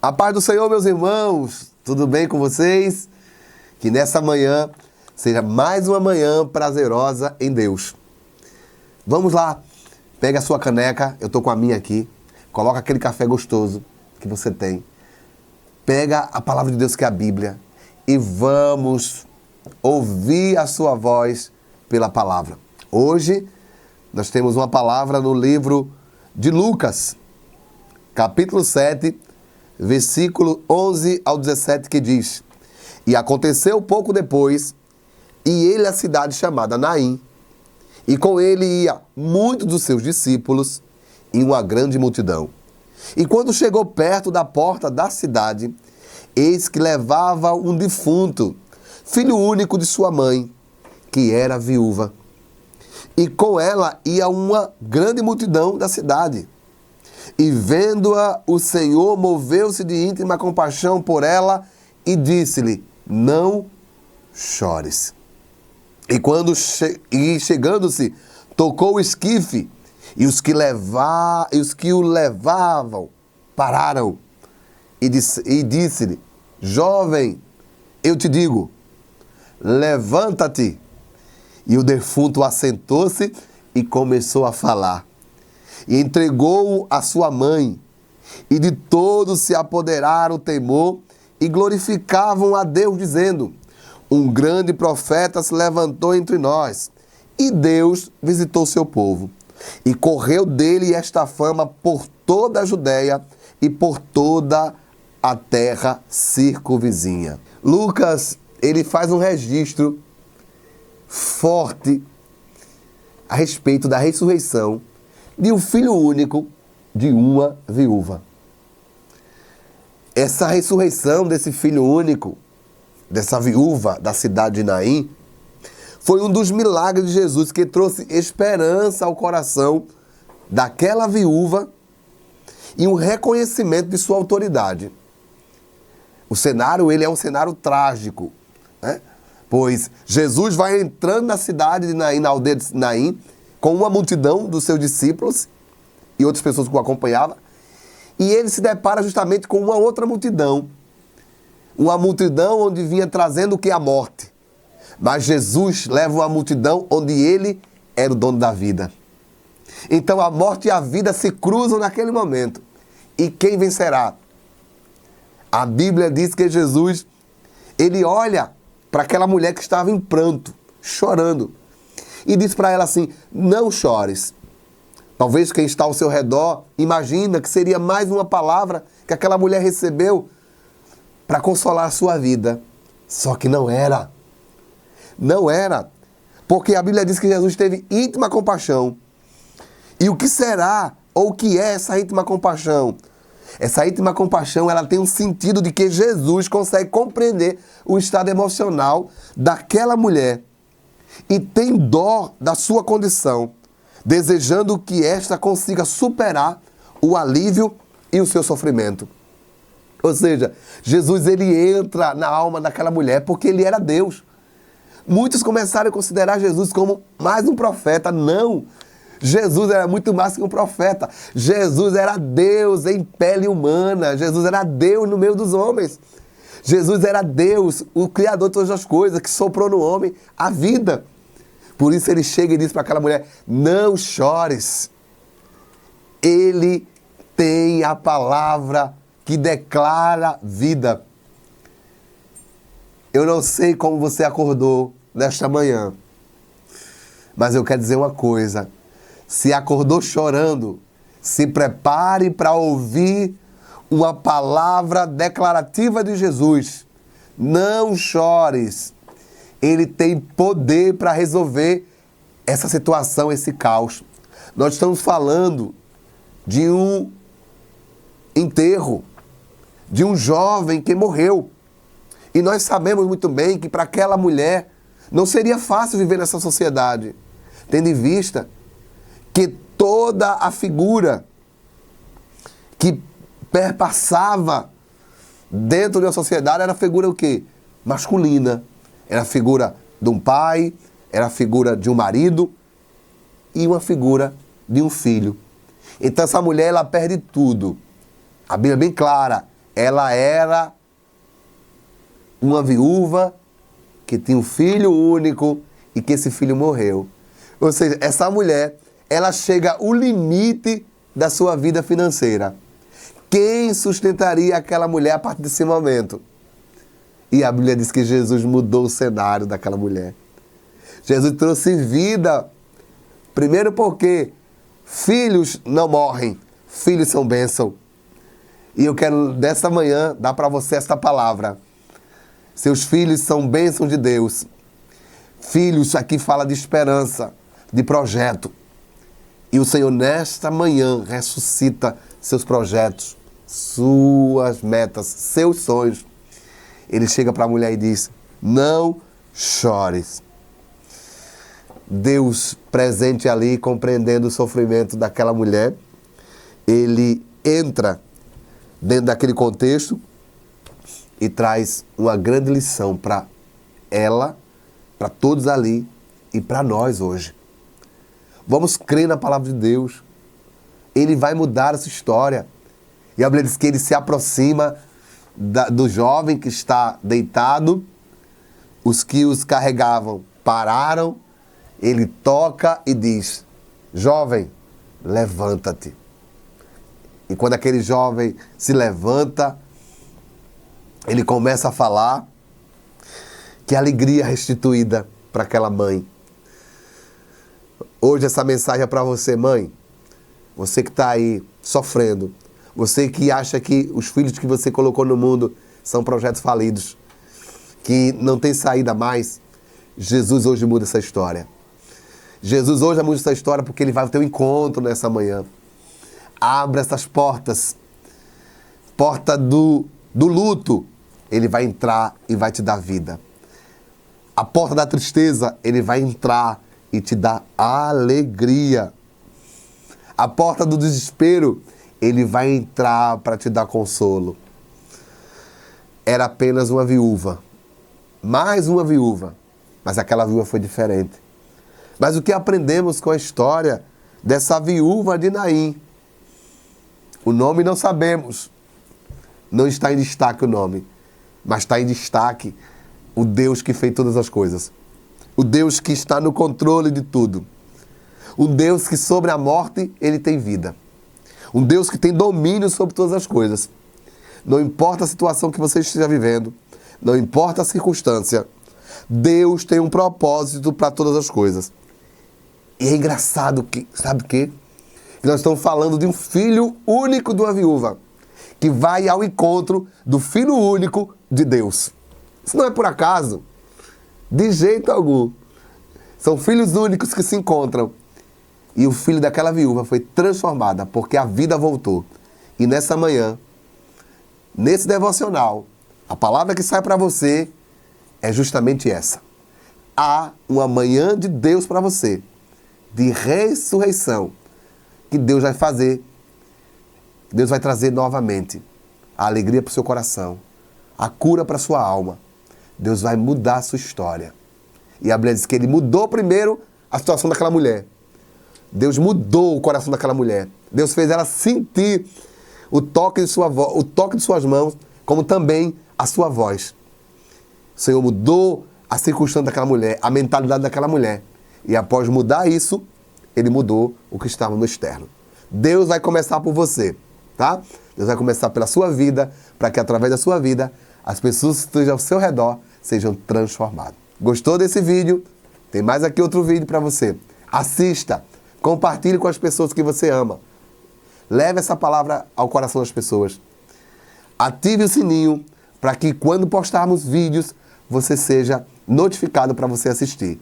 A paz do Senhor, meus irmãos, tudo bem com vocês? Que nessa manhã seja mais uma manhã prazerosa em Deus. Vamos lá, pega a sua caneca, eu tô com a minha aqui, coloca aquele café gostoso que você tem, pega a palavra de Deus que é a Bíblia e vamos ouvir a sua voz pela palavra. Hoje nós temos uma palavra no livro de Lucas, capítulo 7, versículo 11 ao 17, que diz: E aconteceu pouco depois, e ele a cidade chamada Naim, e com ele ia muitos dos seus discípulos e uma grande multidão. E quando chegou perto da porta da cidade, eis que levava um defunto, filho único de sua mãe, que era viúva. E com ela ia uma grande multidão da cidade. E vendo-a, o Senhor moveu-se de íntima compaixão por ela e disse-lhe: Não chores. E quando chegando-se, tocou o esquife, e os que o levavam pararam. E disse-lhe: Jovem, eu te digo, levanta-te. E o defunto assentou-se e começou a falar. E entregou-o à sua mãe. E de todos se apoderaram o temor e glorificavam a Deus, dizendo: Um grande profeta se levantou entre nós, e Deus visitou seu povo. E correu dele esta fama por toda a Judéia e por toda a terra circunvizinha. Lucas, ele faz um registro forte a respeito da ressurreição de um filho único de uma viúva. Essa ressurreição desse filho único, dessa viúva da cidade de Naim, foi um dos milagres de Jesus que trouxe esperança ao coração daquela viúva e um reconhecimento de sua autoridade. O cenário, ele é um cenário trágico, né? Pois Jesus vai entrando na cidade de Naim, na aldeia de Naim, com uma multidão dos seus discípulos e outras pessoas que o acompanhavam, e ele se depara justamente com uma outra multidão. Uma multidão onde vinha trazendo o que? A morte. Mas Jesus leva uma multidão onde ele era o dono da vida. Então a morte e a vida se cruzam naquele momento. E quem vencerá? A Bíblia diz que Jesus, ele olha para aquela mulher que estava em pranto, chorando, e diz para ela assim: Não chores. Talvez quem está ao seu redor imagina que seria mais uma palavra que aquela mulher recebeu para consolar a sua vida. Só que não era. Não era. Porque a Bíblia diz que Jesus teve íntima compaixão. E o que será, ou o que é essa íntima compaixão? Essa íntima compaixão, ela tem um sentido de que Jesus consegue compreender o estado emocional daquela mulher e tem dó da sua condição, desejando que esta consiga superar o alívio e o seu sofrimento. Ou seja, Jesus, ele entra na alma daquela mulher porque ele era Deus. Muitos começaram a considerar Jesus como mais um profeta. Não! Jesus era muito mais que um profeta. Jesus era Deus em pele humana. Jesus era Deus no meio dos homens. Jesus era Deus, o Criador de todas as coisas, que soprou no homem a vida. Por isso ele chega e diz para aquela mulher: Não chores. Ele tem a palavra que declara vida. Eu não sei como você acordou nesta manhã, mas eu quero dizer uma coisa: se acordou chorando, se prepare para ouvir uma palavra declarativa de Jesus. Não chores. Ele tem poder para resolver essa situação, esse caos. Nós estamos falando de um enterro, de um jovem que morreu. E nós sabemos muito bem que para aquela mulher não seria fácil viver nessa sociedade, tendo em vista que toda a figura que perpassava dentro de uma sociedade era a figura o quê? Masculina. Era a figura de um pai, era a figura de um marido e uma figura de um filho. Então essa mulher, ela perde tudo. A Bíblia é bem clara. ela era uma viúva que tinha um filho único e que esse filho morreu. Ou seja, essa mulher, ela chega ao limite da sua vida financeira. Quem sustentaria aquela mulher a partir desse momento? E a Bíblia diz que Jesus mudou o cenário daquela mulher. Jesus trouxe vida. Primeiro porque filhos não morrem, filhos são bênção. E eu quero, dessa manhã, dar para você esta palavra. Seus filhos são bênção de Deus. Filhos, aqui fala de esperança, de projeto. E o Senhor, nesta manhã, ressuscita seus projetos, suas metas, seus sonhos. Ele chega para a mulher e diz: não chores. Deus presente ali, compreendendo o sofrimento daquela mulher, ele entra dentro daquele contexto e traz uma grande lição para ela, para todos ali e para nós hoje. Vamos crer na palavra de Deus. Ele vai mudar essa história. E a Bíblia diz que ele se aproxima do jovem que está deitado. Os que os carregavam pararam. Ele toca e diz: jovem, levanta-te. E quando aquele jovem se levanta, ele começa a falar. Que alegria restituída para aquela mãe. Hoje essa mensagem é para você, mãe. Você que está aí sofrendo. Você que acha que os filhos que você colocou no mundo são projetos falidos. Que não tem saída mais. Jesus hoje muda essa história. Jesus hoje muda essa história porque ele vai ter um encontro nessa manhã. Abra essas portas. Porta do luto. Ele vai entrar e vai te dar vida. A porta da tristeza, ele vai entrar e te dar alegria. A porta do desespero, ele vai entrar para te dar consolo. Era apenas uma viúva. Mais uma viúva. Mas aquela viúva foi diferente. Mas o que aprendemos com a história dessa viúva de Naim? O nome não sabemos. Não está em destaque o nome. Mas está em destaque o Deus que fez todas as coisas. O Deus que está no controle de tudo. Um Deus que sobre a morte, ele tem vida. Um Deus que tem domínio sobre todas as coisas. Não importa a situação que você esteja vivendo. Não importa a circunstância. Deus tem um propósito para todas as coisas. E é engraçado que, sabe o quê? Que nós estamos falando de um filho único de uma viúva. Que vai ao encontro do filho único de Deus. Isso não é por acaso. De jeito algum. São filhos únicos que se encontram. E o filho daquela viúva foi transformada porque a vida voltou. E nessa manhã, nesse devocional, a palavra que sai para você é justamente essa. Há uma manhã de Deus para você. De ressurreição. Que Deus vai fazer. Deus vai trazer novamente a alegria para o seu coração. A cura para a sua alma. Deus vai mudar a sua história. E a Bíblia diz que ele mudou primeiro a situação daquela mulher. Deus mudou o coração daquela mulher. Deus fez ela sentir o toque de suas mãos, como também a sua voz. O Senhor mudou a circunstância daquela mulher, a mentalidade daquela mulher. E após mudar isso, ele mudou o que estava no externo. Deus vai começar por você, tá? Deus vai começar pela sua vida, para que através da sua vida, as pessoas que estejam ao seu redor sejam transformadas. Gostou desse vídeo? Tem mais aqui outro vídeo para você. Assista, compartilhe com as pessoas que você ama. Leve essa palavra ao coração das pessoas. Ative o sininho para que quando postarmos vídeos, você seja notificado para você assistir.